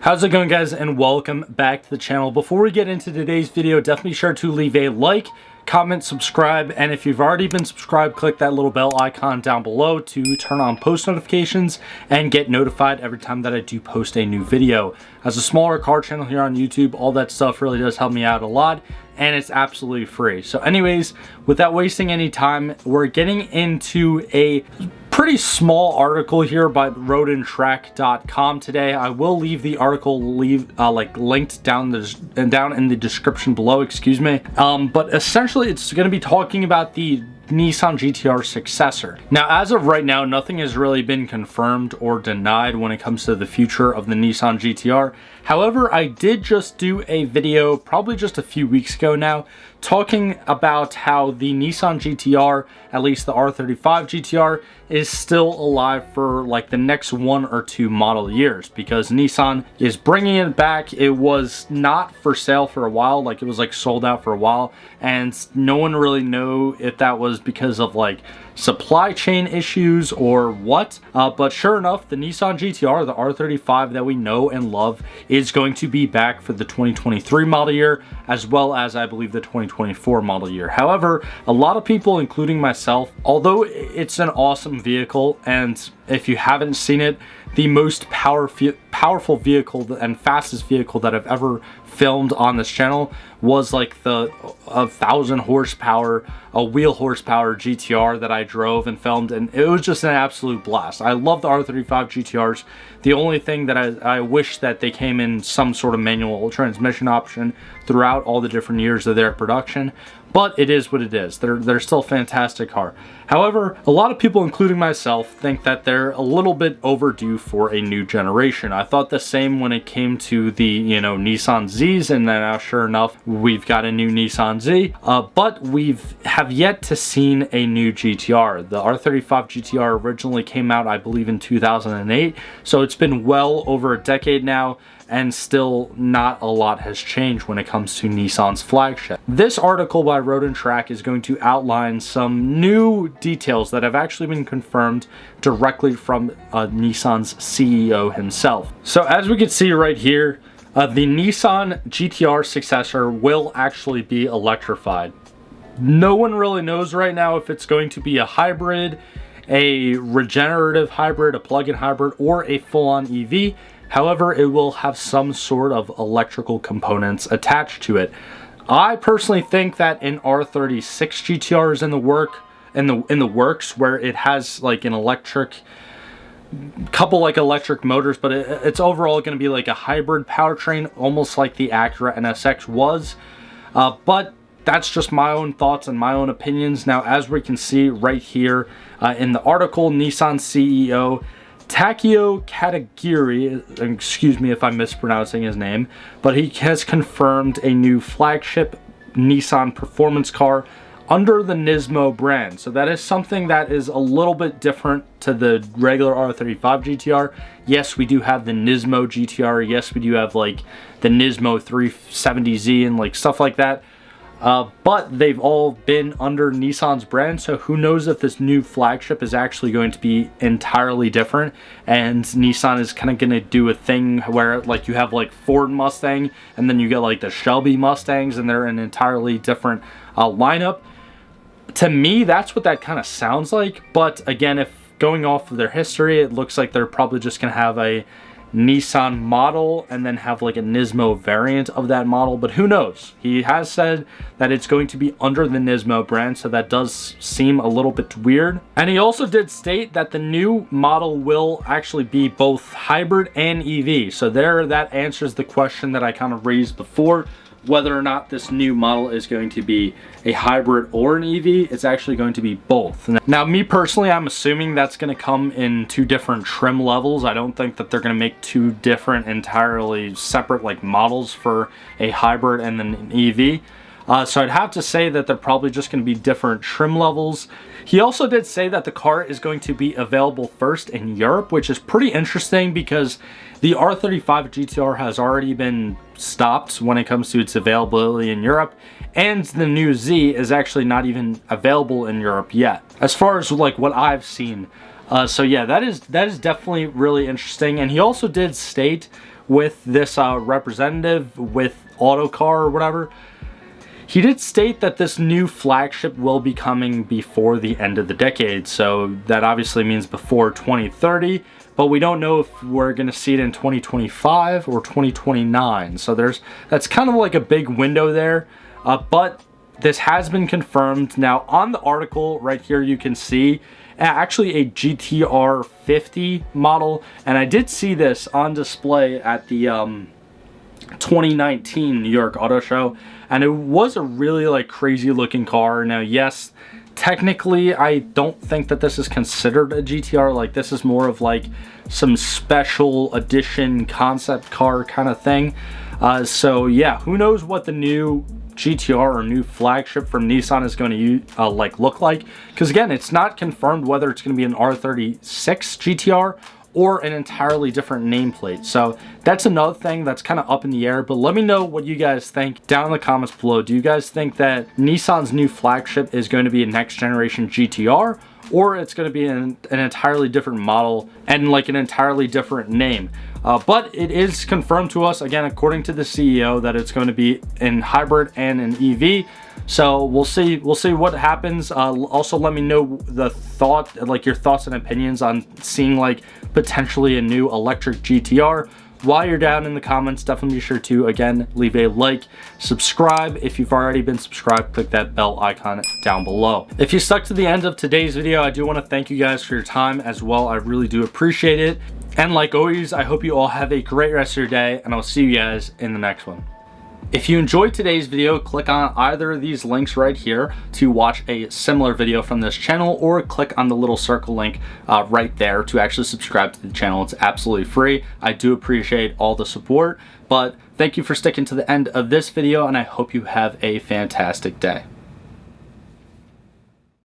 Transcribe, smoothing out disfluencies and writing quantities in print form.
How's it going, guys, and welcome back to the channel. Before we get into today's video, definitely be sure to leave a like, comment, subscribe, and if you've already been subscribed, click that little bell icon down below to turn on post notifications and get notified every time that I do post a new video. As a smaller car channel here on YouTube, all that stuff really does help me out a lot, and it's absolutely free. So anyways, without wasting any time, we're getting into a pretty small article here by roadandtrack.com today. I will leave the article linked down in the description below, excuse me. But essentially it's going to be talking about the Nissan GTR Successor. Now, as of right now, nothing has really been confirmed or denied when it comes to the future of the Nissan GTR. However, I did just do a video probably just a few weeks ago now talking about how the Nissan GTR, at least the R35 GTR, is still alive for like the next 1 or 2 model years because Nissan is bringing it back. It was not for sale for a while, like it was like sold out for a while, and no one really knew if that was because of like supply chain issues or what, but sure enough, the Nissan GTR, the R35 that we know and love, is going to be back for the 2023 model year, as well as I believe the 2024 model year. However, a lot of people, including myself, although it's an awesome vehicle, and if you haven't seen it, the most powerful vehicle and fastest vehicle that I've ever filmed on this channel was like the 1,000 horsepower, a wheel horsepower GTR that I drove and filmed, and it was just an absolute blast. I love the R35 GTRs. The only thing that I wish that they came in some sort of manual transmission option throughout all the different years of their production, but it is what it is. They're still a fantastic car. However, a lot of people, including myself, think that they're a little bit overdue for a new generation. I thought the same when it came to the, Nissan Zs, and then now sure enough, we've got a new Nissan Z, but we have yet to seen a new GTR. The R35 GTR originally came out, I believe, in 2008, so it's been well over a decade now, and still not a lot has changed when it comes to Nissan's flagship. This article by Road and Track is going to outline some new details that have actually been confirmed directly from Nissan's CEO himself. So as we can see right here, the Nissan GTR Successor will actually be electrified. No one really knows right now if it's going to be a hybrid, a regenerative hybrid, a plug-in hybrid, or a full-on EV. However, it will have some sort of electrical components attached to it. I personally think that an R36 GTR is in the works, where it has like an electric electric motors, but it's overall going to be like a hybrid powertrain, almost like the Acura NSX was. But that's just my own thoughts and my own opinions. Now, as we can see right here in the article, Nissan CEO Takeo Katagiri, excuse me if I'm mispronouncing his name, but he has confirmed a new flagship Nissan performance car under the Nismo brand. So that is something that is a little bit different to the regular R35 GTR. Yes, we do have the Nismo GTR. Yes, we do have like the Nismo 370Z and like stuff like that. But they've all been under Nissan's brand, so who knows if this new flagship is actually going to be entirely different, and Nissan is kind of going to do a thing where like you have like Ford Mustang, and then you get like the Shelby Mustangs, and they're an entirely different lineup. To me, that's what that kind of sounds like, but again, if going off of their history, it looks like they're probably just going to have a Nissan model and then have like a Nismo variant of that model, but who knows? He has said that it's going to be under the Nismo brand, so that does seem a little bit weird. And he also did state that the new model will actually be both hybrid and EV, so there, that answers the question that I kind of raised before, whether or not this new model is going to be a hybrid or an EV. It's actually going to be both. Now, me personally, I'm assuming that's going to come in 2 different trim levels. I don't think that they're going to make 2 different entirely separate like models for a hybrid and then an EV. So I'd have to say that they're probably just going to be different trim levels. He also did say that the car is going to be available first in Europe, which is pretty interesting because the R35 GTR has already been stopped when it comes to its availability in Europe, and the new Z is actually not even available in Europe yet, as far as like what I've seen. So yeah, that is definitely really interesting. And he also did state with this representative with Autocar or whatever, he did state that this new flagship will be coming before the end of the decade. So that obviously means before 2030, but we don't know if we're going to see it in 2025 or 2029. So that's kind of like a big window there, but this has been confirmed. Now on the article right here, you can see actually a GTR 50 model, and I did see this on display at the 2019 New York Auto Show, and it was a really like crazy looking car. Now yes, technically I don't think that this is considered a GTR. Like, this is more of like some special edition concept car kind of thing. So yeah, who knows what the new GTR or new flagship from Nissan is going to like look like, because again, it's not confirmed whether it's going to be an R36 GTR or an entirely different nameplate. So that's another thing that's kind of up in the air, but let me know what you guys think down in the comments below. Do you guys think that Nissan's new flagship is going to be a next generation GTR, or it's going to be an entirely different model and like an entirely different name? But it is confirmed to us, again, according to the CEO, that it's going to be in hybrid and an EV. So we'll see what happens. Also, let me know your thoughts and opinions on seeing like potentially a new electric GTR. While you're down in the comments, definitely be sure to, again, leave a like, subscribe. If you've already been subscribed, click that bell icon down below. If you stuck to the end of today's video, I do want to thank you guys for your time as well. I really do appreciate it. And like always, I hope you all have a great rest of your day, and I'll see you guys in the next one. If you enjoyed today's video, click on either of these links right here to watch a similar video from this channel, or click on the little circle link right there to actually subscribe to the channel. It's absolutely free. I do appreciate all the support, but thank you for sticking to the end of this video, and I hope you have a fantastic day.